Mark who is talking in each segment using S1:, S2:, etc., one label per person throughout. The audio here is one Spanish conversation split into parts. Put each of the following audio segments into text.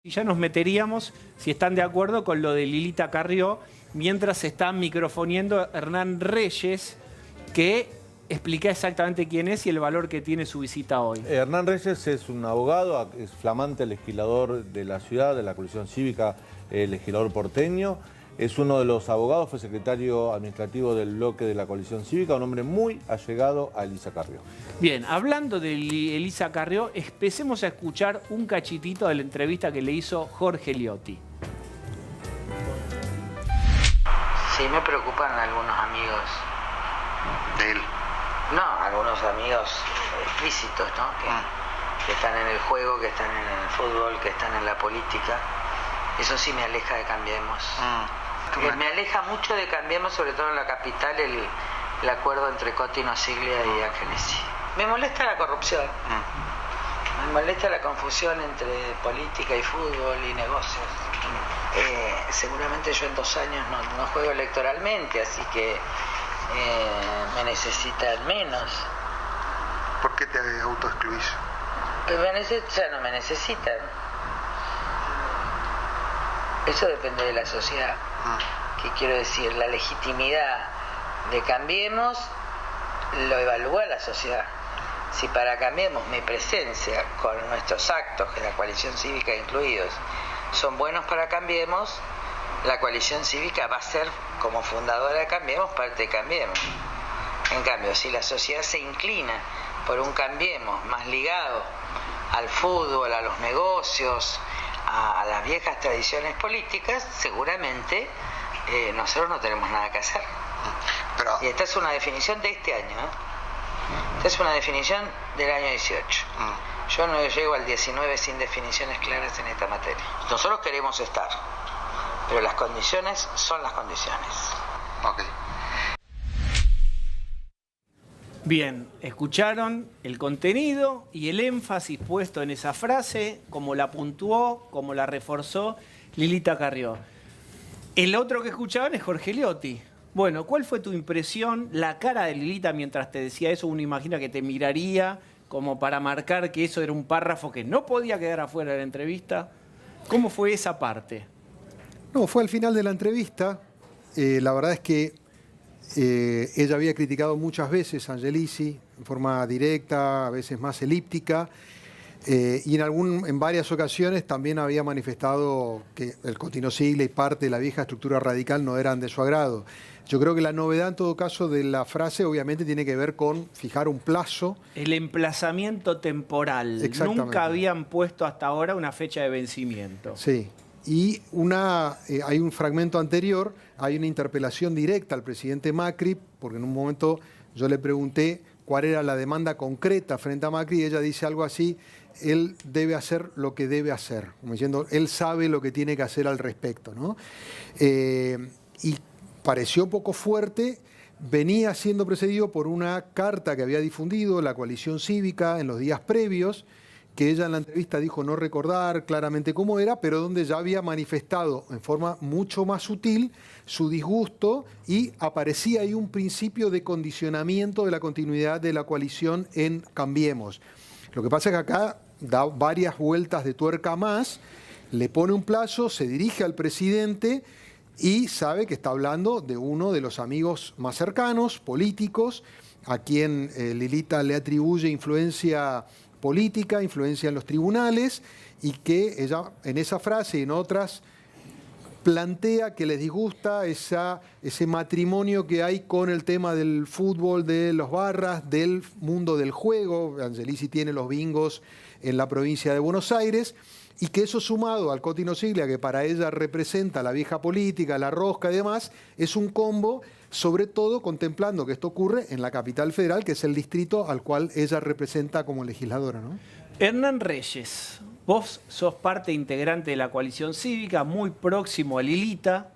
S1: Y ya nos meteríamos, si están de acuerdo, con lo de Lilita Carrió, mientras se está microfoneando Hernán Reyes, que explica exactamente quién es y el valor que tiene su visita hoy.
S2: Hernán Reyes es un abogado, es flamante legislador de la ciudad, de la coalición cívica, legislador porteño. Es uno de los abogados, fue secretario administrativo del bloque de la coalición cívica, un hombre muy allegado a Elisa Carrió. Bien,
S1: hablando de Elisa Carrió, empecemos a escuchar un cachitito de la entrevista que le hizo Jorge Liotti.
S3: Sí, me preocupan algunos amigos.
S4: ¿De él?
S3: No, algunos amigos explícitos, ¿no? Que están en el juego, que están en el fútbol, que están en la política. Eso sí me aleja de Cambiemos. Me aleja mucho de Cambiemos, sobre todo en la capital, el acuerdo entre Cotino Siglia y Angelisi. Me molesta la corrupción. Me molesta la confusión entre política y fútbol y negocios. Seguramente yo en 2 años no juego electoralmente, así que me necesitan menos.
S4: ¿Por qué te autoexcluís?
S3: Ya no me necesitan. Eso depende de la sociedad. ¿Qué quiero decir? La legitimidad de Cambiemos lo evalúa la sociedad. Si para Cambiemos mi presencia con nuestros actos, que la coalición cívica incluidos, son buenos para Cambiemos, la coalición cívica va a ser, como fundadora de Cambiemos, parte de Cambiemos. En cambio, si la sociedad se inclina por un Cambiemos más ligado al fútbol, a los negocios, a las viejas tradiciones políticas, seguramente nosotros no tenemos nada que hacer. Y esta es una definición de este año, ¿eh? Esta es una definición del año 18. Yo no llego al 19 sin definiciones claras en esta materia. Nosotros queremos estar, pero las condiciones son las condiciones.
S4: Ok.
S1: Bien, escucharon el contenido y el énfasis puesto en esa frase, como la puntuó, como la reforzó Lilita Carrió. El otro que escuchaban es Jorge Liotti. Bueno, ¿cuál fue tu impresión? La cara de Lilita mientras te decía eso, uno imagina que te miraría como para marcar que eso era un párrafo que no podía quedar afuera de la entrevista. ¿Cómo fue esa parte?
S5: No, fue al final de la entrevista. La verdad es que ella había criticado muchas veces a Angelisi, en forma directa, a veces más elíptica, y en varias ocasiones también había manifestado que el Cotino Siglia y parte de la vieja estructura radical no eran de su agrado. Yo creo que la novedad en todo caso de la frase obviamente tiene que ver con fijar un plazo.
S1: El emplazamiento temporal. Nunca habían puesto hasta ahora una fecha de vencimiento.
S5: Sí. Y hay un fragmento anterior, hay una interpelación directa al presidente Macri, porque en un momento yo le pregunté cuál era la demanda concreta frente a Macri y ella dice algo así: él debe hacer lo que debe hacer, como diciendo, él sabe lo que tiene que hacer al respecto, ¿no? Y pareció poco fuerte, venía siendo precedido por una carta que había difundido la coalición cívica en los días previos, que ella en la entrevista dijo no recordar claramente cómo era, pero donde ya había manifestado en forma mucho más sutil su disgusto y aparecía ahí un principio de condicionamiento de la continuidad de la coalición en Cambiemos. Lo que pasa es que acá da varias vueltas de tuerca más, le pone un plazo, se dirige al presidente y sabe que está hablando de uno de los amigos más cercanos, políticos, a quien Lilita le atribuye influencia política, influencia en los tribunales, y que ella en esa frase y en otras plantea que les disgusta ese matrimonio que hay con el tema del fútbol, de los barras, del mundo del juego. Angelisi tiene los bingos en la provincia de Buenos Aires, y que eso sumado al Cotino Siglia, que para ella representa la vieja política, la rosca y demás, es un combo, sobre todo contemplando que esto ocurre en la capital federal, que es el distrito al cual ella representa como legisladora, ¿no?
S1: Hernán Reyes, vos sos parte integrante de la coalición cívica, muy próximo a Lilita.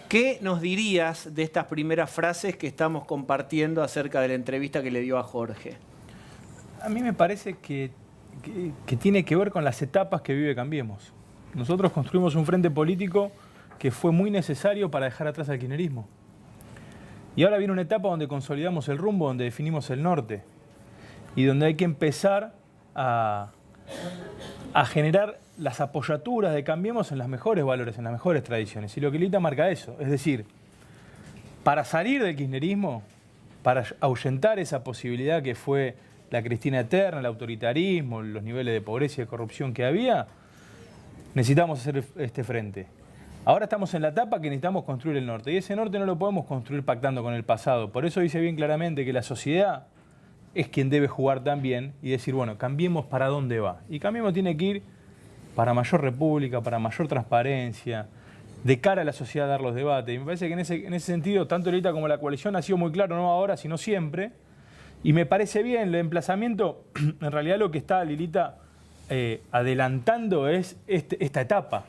S1: ¿Qué nos dirías de estas primeras frases que estamos compartiendo acerca de la entrevista que le dio a Jorge?
S6: A mí me parece que tiene que ver con las etapas que vive Cambiemos. Nosotros construimos un frente político que fue muy necesario para dejar atrás al kirchnerismo. Y ahora viene una etapa donde consolidamos el rumbo, donde definimos el norte y donde hay que empezar a a generar las apoyaturas de Cambiemos en los mejores valores, en las mejores tradiciones. Y lo que Lilita marca eso, es decir, para salir del kirchnerismo, para ahuyentar esa posibilidad que fue la Cristina eterna, el autoritarismo, los niveles de pobreza y de corrupción que había, necesitamos hacer este frente. Ahora estamos en la etapa que necesitamos construir el norte, y ese norte no lo podemos construir pactando con el pasado. Por eso dice bien claramente que la sociedad es quien debe jugar también y decir, bueno, Cambiemos para dónde va. Y Cambiemos tiene que ir para mayor república, para mayor transparencia, de cara a la sociedad a dar los debates. Y me parece que en ese sentido, tanto Lilita como la coalición ha sido muy claro, no ahora, sino siempre. Y me parece bien el emplazamiento. En realidad lo que está Lilita adelantando es esta etapa.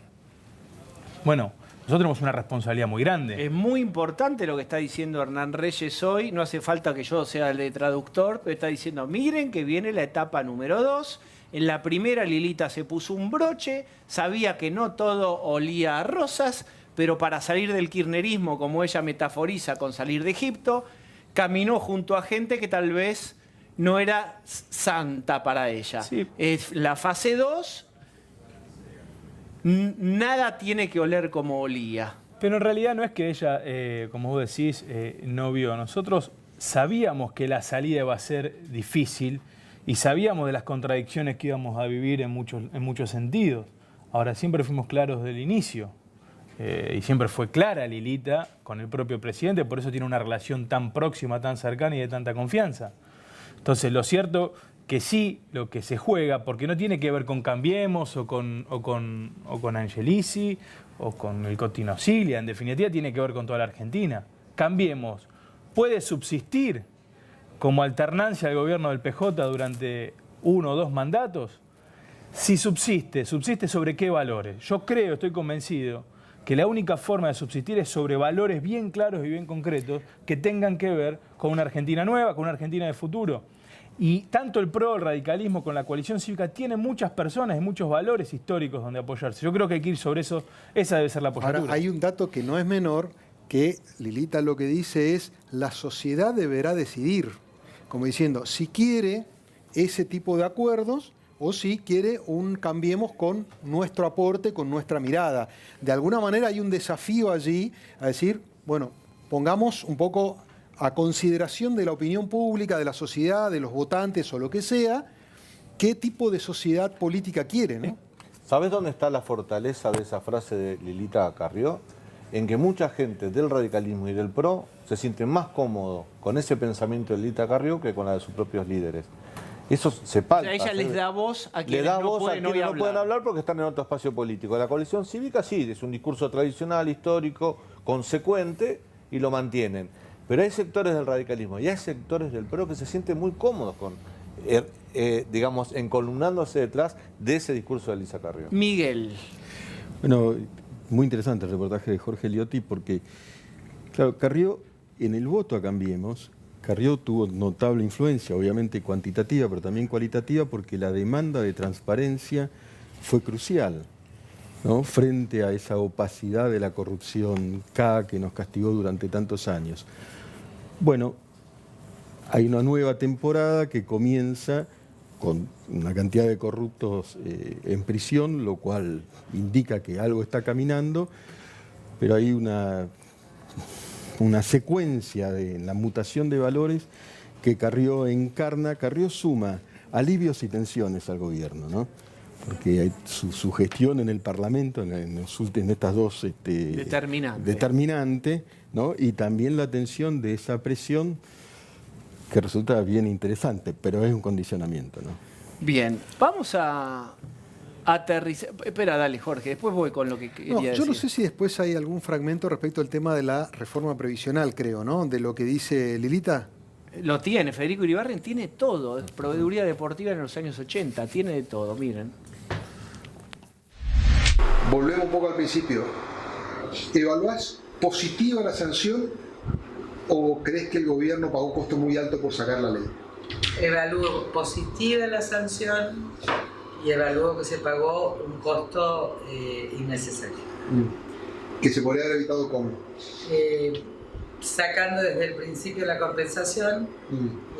S6: Bueno, nosotros tenemos una responsabilidad muy grande.
S1: Es muy importante lo que está diciendo Hernán Reyes hoy. No hace falta que yo sea el de traductor, pero está diciendo, miren que viene la etapa número 2. En la primera Lilita se puso un broche, sabía que no todo olía a rosas, pero para salir del kirchnerismo, como ella metaforiza con salir de Egipto, caminó junto a gente que tal vez no era santa para ella.
S6: Sí.
S1: Es la fase 2. Nada tiene que oler como olía.
S6: Pero en realidad no es que ella, como vos decís, no vio. Nosotros sabíamos que la salida iba a ser difícil y sabíamos de las contradicciones que íbamos a vivir en muchos sentidos. Ahora, siempre fuimos claros desde el inicio. Y siempre fue clara Lilita con el propio presidente, por eso tiene una relación tan próxima, tan cercana y de tanta confianza. Entonces, lo cierto que sí, lo que se juega, porque no tiene que ver con Cambiemos o con Angelici o con el Cotino Cilia, en definitiva tiene que ver con toda la Argentina. Cambiemos puede subsistir como alternancia al gobierno del PJ durante 1 o 2 mandatos. Si subsiste sobre qué valores. Yo creo, estoy convencido, que la única forma de subsistir es sobre valores bien claros y bien concretos que tengan que ver con una Argentina nueva, con una Argentina de futuro. Y tanto el PRO, el radicalismo, con la coalición cívica, tienen muchas personas y muchos valores históricos donde apoyarse. Yo creo que hay que ir sobre eso, esa debe ser la apoyatura.
S5: Ahora, hay un dato que no es menor, que Lilita lo que dice es, la sociedad deberá decidir, como diciendo, si quiere ese tipo de acuerdos o si quiere un Cambiemos con nuestro aporte, con nuestra mirada. De alguna manera hay un desafío allí a decir, bueno, pongamos un poco a consideración de la opinión pública, de la sociedad, de los votantes o lo que sea, qué tipo de sociedad política quiere, ¿no?
S2: ¿Sabés dónde está la fortaleza de esa frase de Lilita Carrió? En que mucha gente del radicalismo y del PRO se siente más cómodo con ese pensamiento de Lilita Carrió que con la de sus propios líderes. Eso se palpa.
S1: O sea, ella les da voz a quienes no pueden
S2: hablar porque están en otro espacio político. La coalición cívica sí, es un discurso tradicional, histórico, consecuente y lo mantienen. Pero hay sectores del radicalismo y hay sectores del PRO que se sienten muy cómodos con, digamos, encolumnándose detrás de ese discurso de Lilita Carrió.
S1: Miguel.
S7: Bueno, muy interesante el reportaje de Jorge Liotti porque, claro, Carrió, en el voto a Cambiemos, Carrió tuvo notable influencia, obviamente cuantitativa, pero también cualitativa, porque la demanda de transparencia fue crucial, ¿no? Frente a esa opacidad de la corrupción que nos castigó durante tantos años. Bueno, hay una nueva temporada que comienza con una cantidad de corruptos en prisión, lo cual indica que algo está caminando, pero hay una secuencia de la mutación de valores que Carrió encarna. Carrió suma alivios y tensiones al gobierno, ¿no? Porque hay su gestión en el Parlamento, en estas dos determinante, ¿no? Y también la tensión de esa presión que resulta bien interesante, pero es un condicionamiento, ¿no?
S1: Bien, vamos a aterrizar. Espera, dale, Jorge, después voy con lo que quería decir.
S5: Yo no sé si después hay algún fragmento respecto al tema de la reforma previsional, creo, ¿no? De lo que dice Lilita.
S1: Lo tiene, Federico Iribarren tiene todo. Es proveeduría deportiva en los años 80, tiene de todo, miren.
S8: Volvemos un poco al principio. ¿Evaluás positiva la sanción o crees que el gobierno pagó un costo muy alto por sacar la ley?
S3: Evalúo positiva la sanción y evalúo que se pagó un costo innecesario.
S8: ¿Que se podría haber evitado cómo?
S3: sacando desde el principio la compensación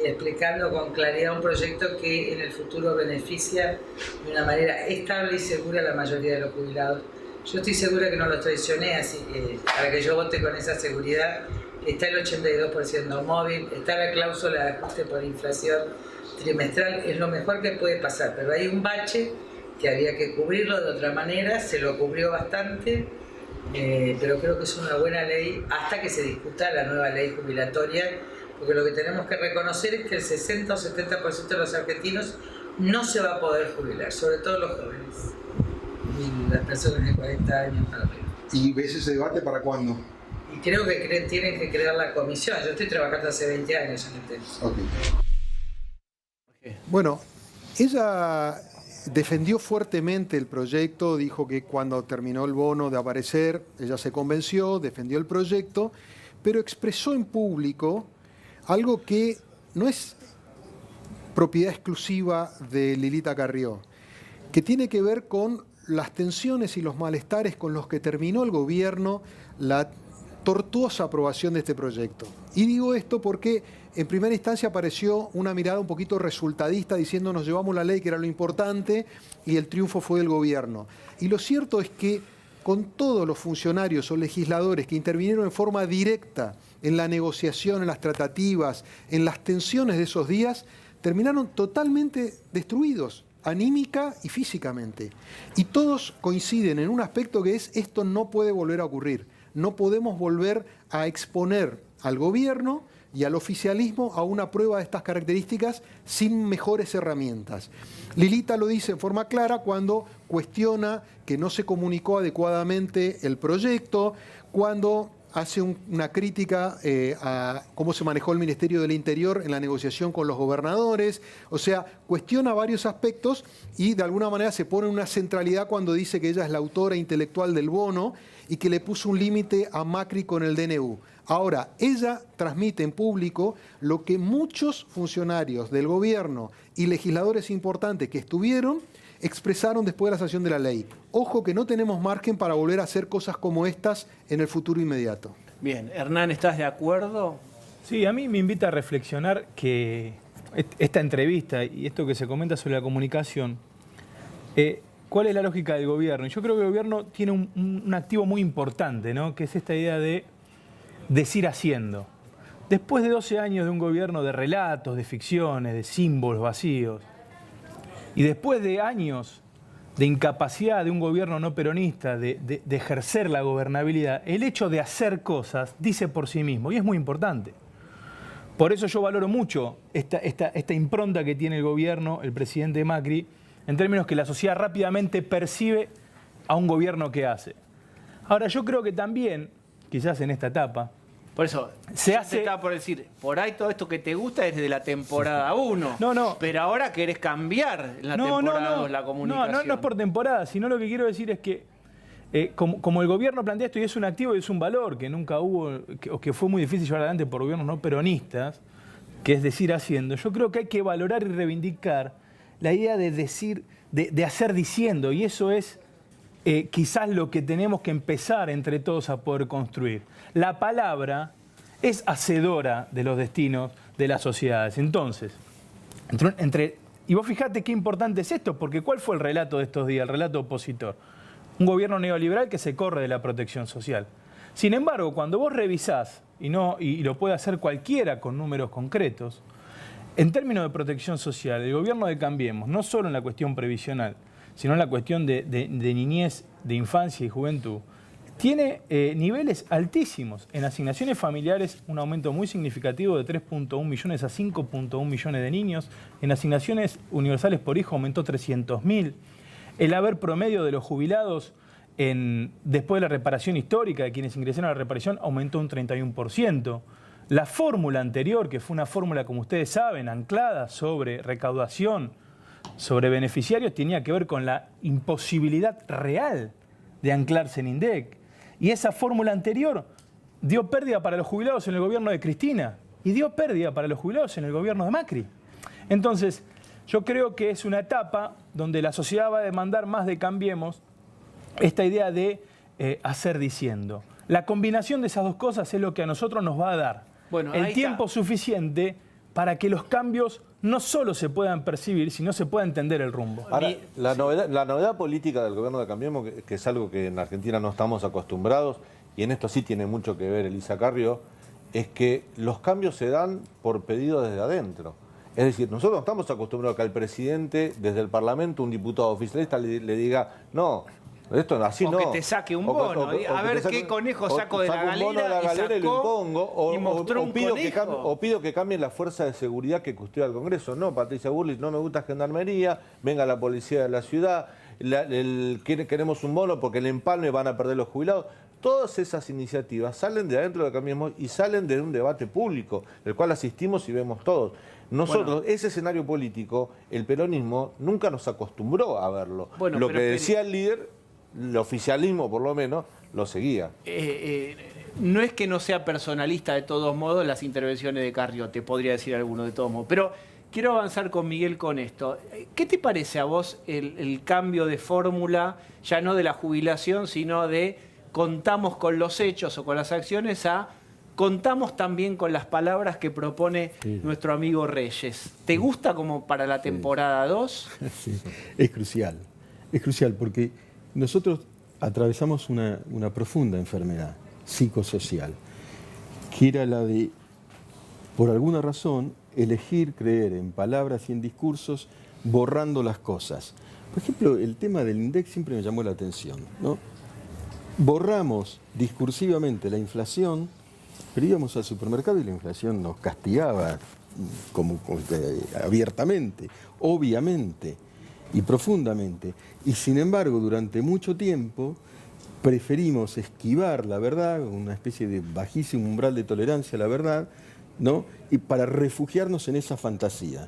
S3: y explicando con claridad un proyecto que en el futuro beneficia de una manera estable y segura a la mayoría de los jubilados. Yo estoy segura que no los traicioné, así que para que yo vote con esa seguridad, está el 82% móvil, está la cláusula de ajuste por inflación trimestral, es lo mejor que puede pasar, pero hay un bache que había que cubrirlo de otra manera, se lo cubrió bastante, pero creo que es una buena ley hasta que se discuta la nueva ley jubilatoria, porque lo que tenemos que reconocer es que el 60 o 70% de los argentinos no se va a poder jubilar, sobre todo los jóvenes y las personas de 40 años para arriba.
S8: ¿Y ves ese debate para cuándo?
S3: Y creo que tienen que crear la comisión. Yo estoy trabajando hace 20 años en el tema.
S8: Okay.
S5: Bueno, ella defendió fuertemente el proyecto, dijo que cuando terminó el bono de aparecer, ella se convenció, defendió el proyecto, pero expresó en público algo que no es propiedad exclusiva de Lilita Carrió, que tiene que ver con las tensiones y los malestares con los que terminó el gobierno la tortuosa aprobación de este proyecto. Y digo esto porque en primera instancia apareció una mirada un poquito resultadista diciendo nos llevamos la ley, que era lo importante, y el triunfo fue del gobierno. Y lo cierto es que con todos los funcionarios o legisladores que intervinieron en forma directa en la negociación, en las tratativas, en las tensiones de esos días, terminaron totalmente destruidos, anímica y físicamente. Y todos coinciden en un aspecto que es esto no puede volver a ocurrir. No podemos volver a exponer al gobierno y al oficialismo a una prueba de estas características sin mejores herramientas. Lilita lo dice en forma clara cuando cuestiona que no se comunicó adecuadamente el proyecto, cuando hace una crítica a cómo se manejó el Ministerio del Interior en la negociación con los gobernadores. O sea, cuestiona varios aspectos y de alguna manera se pone una centralidad cuando dice que ella es la autora intelectual del bono y que le puso un límite a Macri con el DNU. Ahora, ella transmite en público lo que muchos funcionarios del gobierno y legisladores importantes que estuvieron expresaron después de la sanción de la ley. Ojo que no tenemos margen para volver a hacer cosas como estas en el futuro inmediato.
S1: Bien, Hernán, ¿estás de acuerdo?
S6: Sí, a mí me invita a reflexionar que esta entrevista y esto que se comenta sobre la comunicación, ¿cuál es la lógica del gobierno? Yo creo que el gobierno tiene un activo muy importante, ¿no? Que es esta idea de decir haciendo. Después de 12 años de un gobierno de relatos, de ficciones, de símbolos vacíos, y después de años de incapacidad de un gobierno no peronista de ejercer la gobernabilidad, el hecho de hacer cosas dice por sí mismo, y es muy importante. Por eso yo valoro mucho esta impronta que tiene el gobierno, el presidente Macri, en términos que la sociedad rápidamente percibe a un gobierno que hace. Ahora, yo creo que también, quizás en esta etapa,
S1: por eso,
S6: se hace...
S1: te estaba por decir, por ahí todo esto que te gusta es de la temporada 1.
S6: No.
S1: Pero ahora querés cambiar en la temporada 2 la comunicación.
S6: No es por temporada, sino lo que quiero decir es que como el gobierno plantea esto y es un activo y es un valor que nunca hubo, o que fue muy difícil llevar adelante por gobiernos no peronistas, que es decir haciendo, yo creo que hay que valorar y reivindicar la idea de decir, de hacer diciendo, y eso es quizás lo que tenemos que empezar entre todos a poder construir. La palabra es hacedora de los destinos de las sociedades. Entonces, y vos fijate qué importante es esto, porque ¿cuál fue el relato de estos días, el relato opositor? Un gobierno neoliberal que se corre de la protección social. Sin embargo, cuando vos revisás, y lo puede hacer cualquiera con números concretos, en términos de protección social, el gobierno de Cambiemos, no solo en la cuestión previsional, sino en la cuestión de niñez, de infancia y juventud, tiene niveles altísimos. En asignaciones familiares, un aumento muy significativo de 3.1 millones a 5.1 millones de niños. En asignaciones universales por hijo aumentó 300.000. El haber promedio de los jubilados después de la reparación histórica, de quienes ingresaron a la reparación, aumentó un 31%. La fórmula anterior, que fue una fórmula, como ustedes saben, anclada sobre recaudación, sobre beneficiarios, tenía que ver con la imposibilidad real de anclarse en INDEC. Y esa fórmula anterior dio pérdida para los jubilados en el gobierno de Cristina y dio pérdida para los jubilados en el gobierno de Macri. Entonces, yo creo que es una etapa donde la sociedad va a demandar más de Cambiemos esta idea de hacer diciendo. La combinación de esas dos cosas es lo que a nosotros nos va a dar el tiempo suficiente para que los cambios no solo se puedan percibir, sino se pueda entender el rumbo.
S2: Ahora, la novedad política del gobierno de Cambiemos, que es algo que en Argentina no estamos acostumbrados, y en esto sí tiene mucho que ver Elisa Carrió, es que los cambios se dan por pedido desde adentro. Es decir, nosotros no estamos acostumbrados a que al presidente, desde el Parlamento, un diputado oficialista le diga, no, esto así no.
S1: O que te saque un bono, a ver qué conejo saco de la galera
S2: y lo impongo,
S1: o
S2: pido que cambien la fuerza de seguridad que custodia el Congreso. No, Patricia Bullrich, no me gusta Gendarmería, venga la policía de la ciudad, queremos un bono porque el empalme van a perder los jubilados. Todas esas iniciativas salen de adentro de Cambiemos y salen de un debate público, del cual asistimos y vemos todos. Nosotros, ese escenario político, el peronismo nunca nos acostumbró a verlo. Lo que decía el líder, el oficialismo por lo menos, lo seguía.
S1: No es que no sea personalista de todos modos las intervenciones de Carrió, te podría decir alguno de todos modos, pero quiero avanzar con Miguel con esto. ¿Qué te parece a vos el cambio de fórmula, ya no de la jubilación, sino de contamos con los hechos o con las acciones a contamos también con las palabras que propone nuestro amigo Reyes? ¿Te gusta como para la temporada 2?
S7: Sí, es crucial porque nosotros atravesamos una profunda enfermedad psicosocial, que era la de, por alguna razón, elegir creer en palabras y en discursos borrando las cosas. Por ejemplo, el tema del INDEC siempre me llamó la atención, ¿no? Borramos discursivamente la inflación, pero íbamos al supermercado y la inflación nos castigaba abiertamente, obviamente y profundamente. Y sin embargo, durante mucho tiempo preferimos esquivar la verdad, una especie de bajísimo umbral de tolerancia a la verdad, ¿no? Y para refugiarnos en esa fantasía.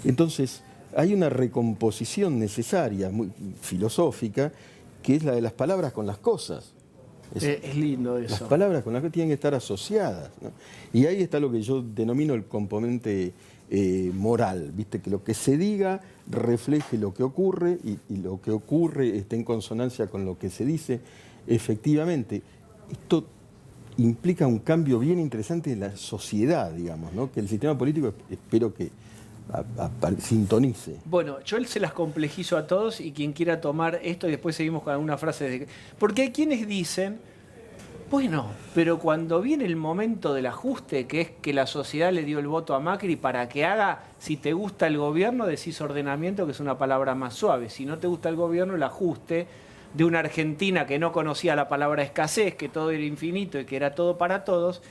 S7: Entonces, hay una recomposición necesaria, muy filosófica, que es la de las palabras con las cosas.
S1: Es lindo eso.
S7: Las palabras con las que tienen que estar asociadas, ¿no? Y ahí está lo que yo denomino el componente moral, ¿viste? Que lo que se diga refleje lo que ocurre y lo que ocurre esté en consonancia con lo que se dice. Efectivamente, esto implica un cambio bien interesante en la sociedad, digamos, ¿no? Que el sistema político espero que sintonice.
S1: Bueno, yo se las complejizo a todos y quien quiera tomar esto y después seguimos con alguna frase. Porque hay quienes dicen, bueno, pero cuando viene el momento del ajuste, que es que la sociedad le dio el voto a Macri para que haga, si te gusta el gobierno, decís ordenamiento, que es una palabra más suave. Si no te gusta el gobierno, el ajuste de una Argentina que no conocía la palabra escasez, que todo era infinito y que era todo para todos.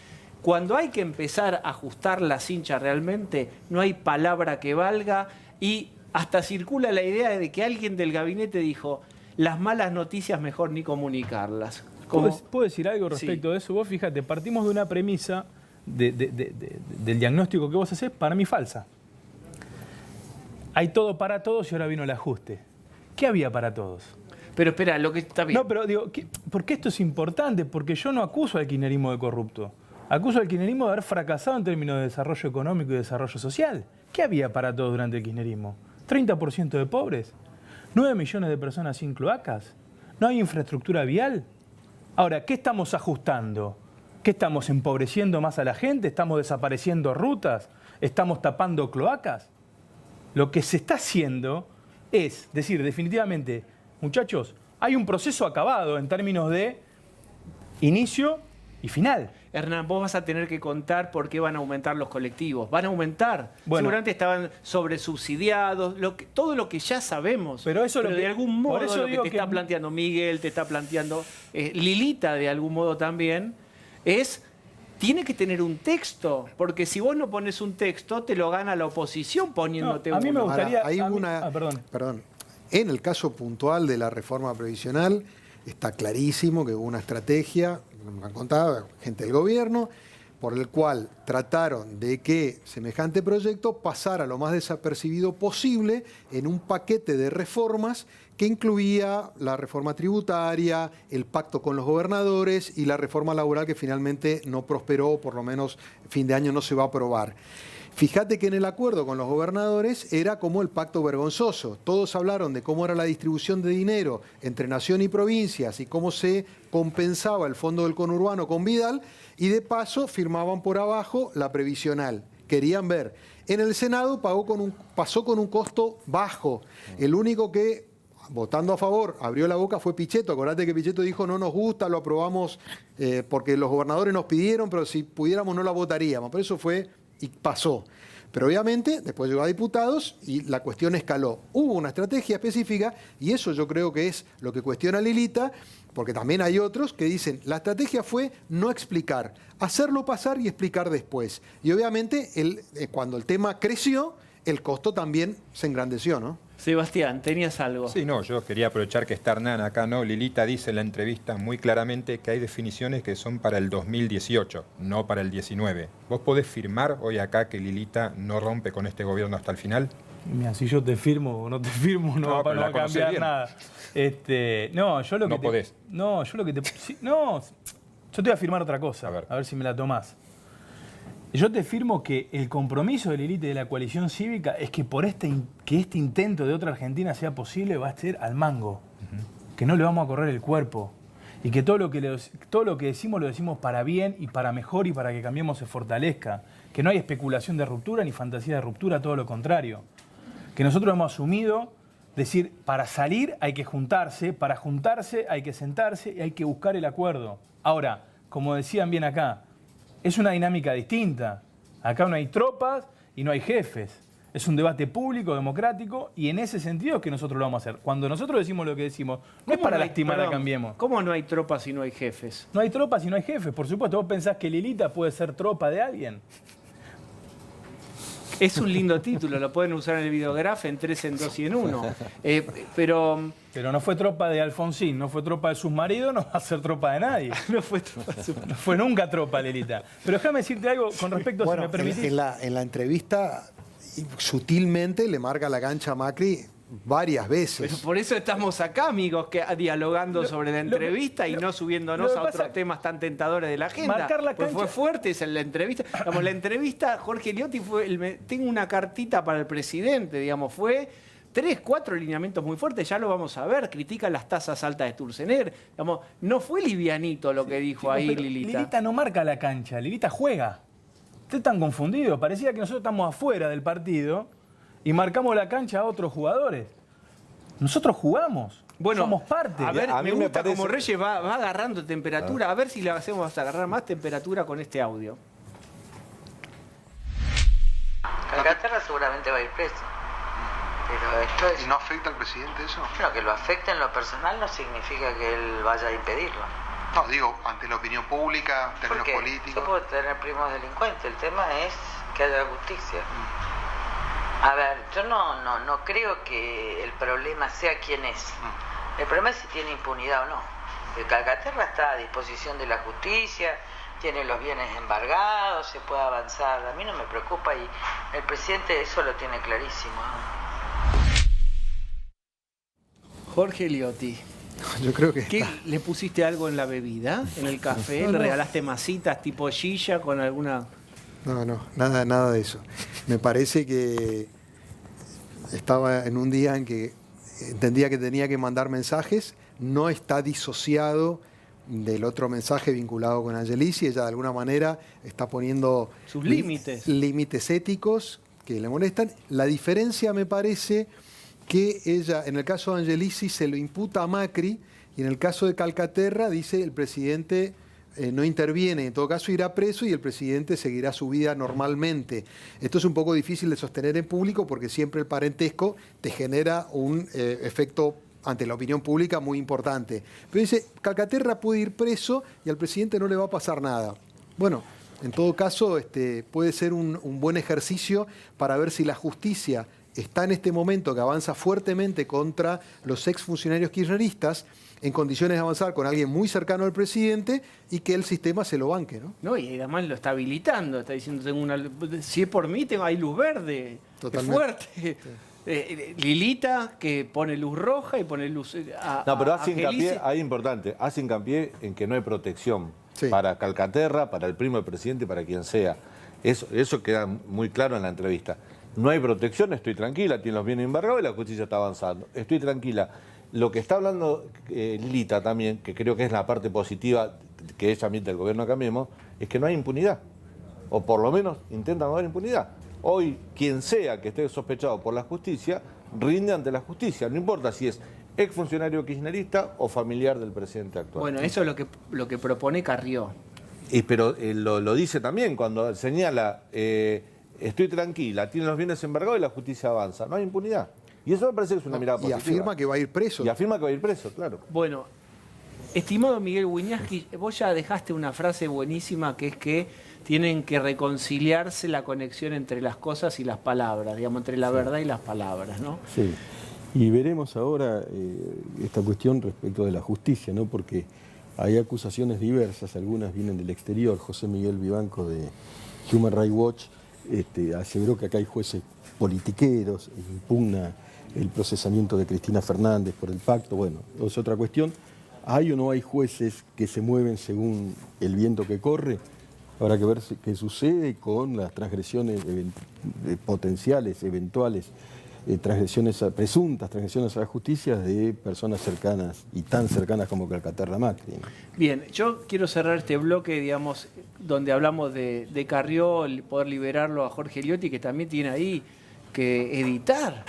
S1: Cuando hay que empezar a ajustar la cincha realmente, no hay palabra que valga y hasta circula la idea de que alguien del gabinete dijo, las malas noticias mejor ni comunicarlas.
S6: ¿Puedo decir algo respecto de eso? Vos fíjate, partimos de una premisa del diagnóstico que vos hacés, para mí falsa. Hay todo para todos y ahora vino el ajuste. ¿Qué había para todos?
S1: Pero espera, lo que está bien.
S6: No, pero digo, ¿por qué esto es importante? Porque yo no acuso al kirchnerismo de corrupto. Acuso al kirchnerismo de haber fracasado en términos de desarrollo económico y desarrollo social. ¿Qué había para todos durante el kirchnerismo? ¿30% de pobres? ¿9 millones de personas sin cloacas? ¿No hay infraestructura vial? Ahora, ¿qué estamos ajustando? ¿Qué estamos empobreciendo más a la gente? ¿Estamos desapareciendo rutas? ¿Estamos tapando cloacas? Lo que se está haciendo es decir, definitivamente, muchachos, hay un proceso acabado en términos de inicio y final.
S1: Hernán, vos vas a tener que contar por qué van a aumentar los colectivos. Van a aumentar.
S6: Bueno,
S1: seguramente estaban sobresubsidiados, todo lo que ya sabemos.
S6: Pero eso
S1: de algún modo lo que te está planteando Miguel, te está planteando Lilita de algún modo también, tiene que tener un texto, porque si vos no pones un texto, te lo gana la oposición poniéndote
S6: uno. A mí me gustaría...
S5: Perdón. En el caso puntual de la reforma previsional, está clarísimo que hubo una estrategia, me han contado gente del gobierno, por el cual trataron de que semejante proyecto pasara lo más desapercibido posible en un paquete de reformas que incluía la reforma tributaria, el pacto con los gobernadores y la reforma laboral que finalmente no prosperó, por lo menos fin de año no se va a aprobar. Fíjate que en el acuerdo con los gobernadores era como el pacto vergonzoso. Todos hablaron de cómo era la distribución de dinero entre nación y provincias y cómo se compensaba el fondo del conurbano con Vidal, y de paso firmaban por abajo la previsional. Querían ver. En el Senado pasó con un costo bajo. El único que, votando a favor, abrió la boca fue Pichetto. Acordate que Pichetto dijo: no nos gusta, lo aprobamos porque los gobernadores nos pidieron, pero si pudiéramos no la votaríamos. Por eso fue y pasó. Pero obviamente después llegó a diputados y la cuestión escaló. Hubo una estrategia específica y eso yo creo que es lo que cuestiona Lilita, porque también hay otros que dicen la estrategia fue no explicar, hacerlo pasar y explicar después. Y obviamente cuando el tema creció, el costo también se engrandeció, ¿no?
S1: Sebastián, tenías algo.
S9: Sí, no, yo quería aprovechar que está Hernán acá, ¿no? Lilita dice en la entrevista muy claramente que hay definiciones que son para el 2018, no para el 19. ¿Vos podés firmar hoy acá que Lilita no rompe con este gobierno hasta el final?
S6: Mira, si yo te firmo o no te firmo, no va a cambiar
S9: bien.
S6: nada. No, yo lo que
S9: No podés.
S6: No, yo lo que te... No, yo te voy a firmar otra cosa, a ver si me la tomás. Yo te firmo que el compromiso de Lilita y de la coalición cívica es que que este intento de otra Argentina sea posible va a ser al mango. Que no le vamos a correr el cuerpo. Y que todo lo que decimos lo decimos para bien y para mejor y para que Cambiemos se fortalezca. Que no hay especulación de ruptura ni fantasía de ruptura, todo lo contrario. Que nosotros hemos asumido decir, para salir hay que juntarse, para juntarse hay que sentarse y hay que buscar el acuerdo. Ahora, como decían bien acá, es una dinámica distinta. Acá no hay tropas y no hay jefes. Es un debate público, democrático, y en ese sentido es que nosotros lo vamos a hacer. Cuando nosotros decimos lo que decimos, no es para lastimar a Cambiemos.
S1: ¿Cómo no hay tropas y no hay jefes?
S6: No hay tropas y no hay jefes, por supuesto. ¿Vos pensás que Lilita puede ser tropa de alguien?
S1: Es un lindo título, lo pueden usar en el videograf en 3, en 2 y en 1. Pero
S6: no fue tropa de Alfonsín, no fue tropa de sus maridos, no va a ser tropa de nadie.
S1: No fue tropa de sus maridos.
S6: No fue nunca tropa, Lilita. Pero déjame decirte algo con respecto,
S5: Bueno,
S6: si me permitís.
S5: en la entrevista sutilmente le marca la cancha a Macri varias veces.
S1: Pero por eso estamos acá, amigos, dialogando sobre la entrevista y no subiéndonos a otros temas tan tentadores de la agenda.
S6: Marcar la
S1: pues
S6: cancha.
S1: fue fuerte en la entrevista. Digamos, la entrevista, Jorge Liotti tengo una cartita para el presidente, digamos, fue 3, 4 lineamientos muy fuertes, ya lo vamos a ver, critica las tasas altas de Sturzenegger. Digamos, no fue livianito lo que dijo ahí Lilita.
S6: Lilita no marca la cancha, Lilita juega. Ustedes están confundidos, parecía que nosotros estamos afuera del partido y marcamos la cancha a otros jugadores. Nosotros jugamos, somos parte.
S1: A ver,
S2: A mí
S1: me
S2: me
S1: gusta
S2: parece-
S1: como Reyes va agarrando temperatura. A ver si le hacemos agarrar más temperatura con este audio.
S3: Calcaterra seguramente va a ir preso. Pero esto es...
S4: ¿Y no afecta al presidente eso?
S3: Bueno, que lo afecte en lo personal no significa que él vaya a impedirlo.
S4: No, digo, ante la opinión pública, en términos
S3: Porque
S4: políticos.
S3: yo puedo tener primos delincuentes, el tema es que haya justicia. A ver, yo no creo que el problema sea quién es. El problema es si tiene impunidad o no. El Calcaterra está a disposición de la justicia, tiene los bienes embargados, se puede avanzar. A mí no me preocupa y el presidente eso lo tiene clarísimo.
S1: Jorge Liotti.
S5: Yo creo que
S1: ¿Qué,
S5: está.
S1: ¿Le pusiste algo en la bebida? ¿En el café?
S5: No,
S1: ¿Le
S5: no.
S1: regalaste masitas tipo Gilla con alguna...?
S5: No, nada de eso. Me parece que estaba en un día en que entendía que tenía que mandar mensajes, no está disociado del otro mensaje vinculado con Angelici, ella de alguna manera está poniendo
S1: Sus límites.
S5: límites éticos que le molestan. La diferencia me parece que ella, en el caso de Angelici, se lo imputa a Macri y en el caso de Calcaterra dice el presidente no interviene, en todo caso irá preso y el presidente seguirá su vida normalmente. Esto es un poco difícil de sostener en público porque siempre el parentesco te genera un efecto ante la opinión pública muy importante. Pero dice, Calcaterra puede ir preso y al presidente no le va a pasar nada. Bueno, en todo caso puede ser un buen ejercicio para ver si la justicia está en este momento que avanza fuertemente contra los exfuncionarios kirchneristas en condiciones de avanzar con alguien muy cercano al presidente y que el sistema se lo banque, ¿no?
S1: No, y además lo está habilitando, está diciendo, si es por mí, hay luz verde.
S5: Totalmente.
S1: Es fuerte. Lilita, que pone luz roja y pone luz...
S2: No, pero hace
S1: Angelici.
S2: hincapié, ahí importante, hace hincapié en que no hay protección
S5: Sí.
S2: para Calcaterra, para el primo del presidente, para quien sea. Eso queda muy claro en la entrevista. No hay protección, estoy tranquila, tiene los bienes embargados y la justicia está avanzando. Estoy tranquila. Lo que está hablando Lilita también, que creo que es la parte positiva que ella admite del gobierno Cambiemos, es que no hay impunidad. O por lo menos intentan no haber impunidad. Hoy, quien sea que esté sospechado por la justicia, rinde ante la justicia. No importa si es exfuncionario kirchnerista o familiar del presidente actual.
S1: Bueno, eso es lo que propone Carrió.
S2: Pero lo dice también cuando señala, estoy tranquila, tiene los bienes embargados y la justicia avanza. No hay impunidad. Y eso me parece que es una mirada positiva.
S5: Y afirma que va a ir preso.
S2: Y afirma que va a ir preso, claro.
S1: Bueno, estimado Miguel Wiñaski, vos ya dejaste una frase buenísima que es que tienen que reconciliarse la conexión entre las cosas y las palabras, digamos, entre la verdad y las palabras, ¿no?
S7: Sí. Y veremos ahora esta cuestión respecto de la justicia, ¿no? Porque hay acusaciones diversas, algunas vienen del exterior. José Miguel Vivanco de Human Rights Watch aseveró que acá hay jueces politiqueros, impugna el procesamiento de Cristina Fernández por el pacto. Bueno, es otra cuestión. ¿Hay o no hay jueces que se mueven según el viento que corre? Habrá que ver qué sucede con las transgresiones potenciales, eventuales, presuntas transgresiones a la justicia de personas cercanas y tan cercanas como Calcaterra Macri.
S1: Bien, yo quiero cerrar este bloque, digamos, donde hablamos de Carrió, el poder liberarlo a Jorge Liotti, que también tiene ahí que editar.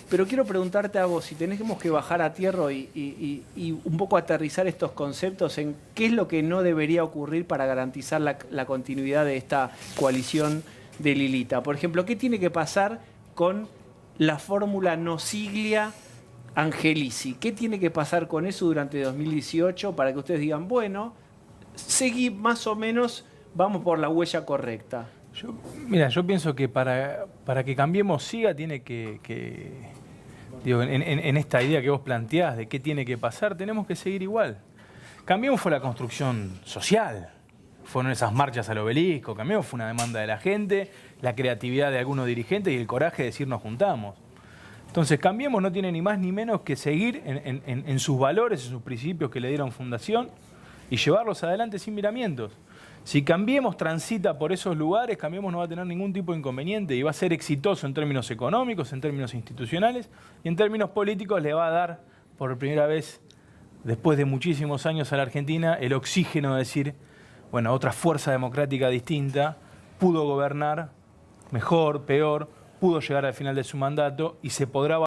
S1: Pero quiero preguntarte a vos, si tenemos que bajar a tierra y un poco aterrizar estos conceptos en qué es lo que no debería ocurrir para garantizar la continuidad de esta coalición de Lilita. Por ejemplo, ¿qué tiene que pasar con la fórmula no siglia Angelici? ¿Qué tiene que pasar con eso durante 2018 para que ustedes digan, bueno, seguí más o menos, vamos por la huella correcta?
S6: Yo pienso que para que Cambiemos siga tiene digo, en esta idea que vos planteás de qué tiene que pasar, tenemos que seguir igual. Cambiemos fue la construcción social, fueron esas marchas al Obelisco, Cambiemos fue una demanda de la gente, la creatividad de algunos dirigentes y el coraje de decir nos juntamos. Entonces Cambiemos no tiene ni más ni menos que seguir en sus valores, en sus principios que le dieron fundación y llevarlos adelante sin miramientos. Si Cambiemos transita por esos lugares, Cambiemos no va a tener ningún tipo de inconveniente y va a ser exitoso en términos económicos, en términos institucionales y en términos políticos le va a dar por primera vez, después de muchísimos años a la Argentina, el oxígeno de decir, bueno, otra fuerza democrática distinta pudo gobernar mejor, peor, pudo llegar al final de su mandato y se podrá